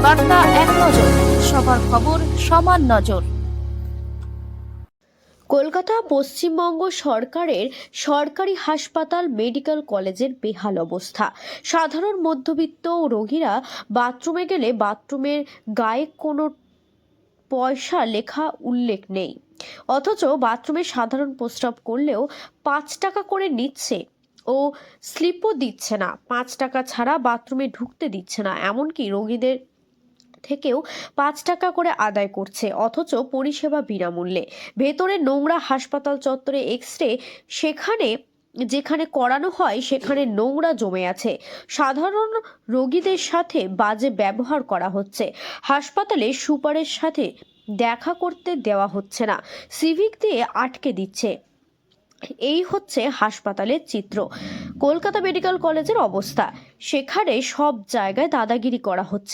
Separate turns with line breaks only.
বার্তা এক নজর, সবার খবর সমান নজর।
কলকাতা পশ্চিমবঙ্গ সরকারের সরকারি হাসপাতাল মেডিকেল কলেজের বেহাল অবস্থা। সাধারণ মধ্যবিত্ত রোগীরা বাথরুমে গেলে বাথরুমের গায়ে কোনো পয়সা লেখা উল্লেখ নেই, অথচ বাথরুমে সাধারণ প্রস্রাব করলেও 5 টাকা করে নিচ্ছে ও স্লিপও দিচ্ছে না। 5 টাকা ছাড়া বাথরুমে ঢুকতে দিচ্ছে না, এমনকি রোগীদের থেকেও 5 টাকা করে আদায় করছে, অথচ পরিষেবা বিনামূল্যে। ভেতরে নোংরা, হাসপাতাল চত্বরে এক্স রে যেখানে করানো হয় সেখানে নোংরা জমে আছে। সাধারণ রোগীদের সাথে বাজে ব্যবহার করা হচ্ছে। হাসপাতালে সুপারের সাথে দেখা করতে দেওয়া হচ্ছে না, সিভিক দিয়ে আটকে দিচ্ছে। এই হচ্ছে হাসপাতালের চিত্র। কলকাতা মেডিকেল কলেজের অবস্থা, সেখানে সব জায়গায় দাদাগিরি করা হচ্ছে।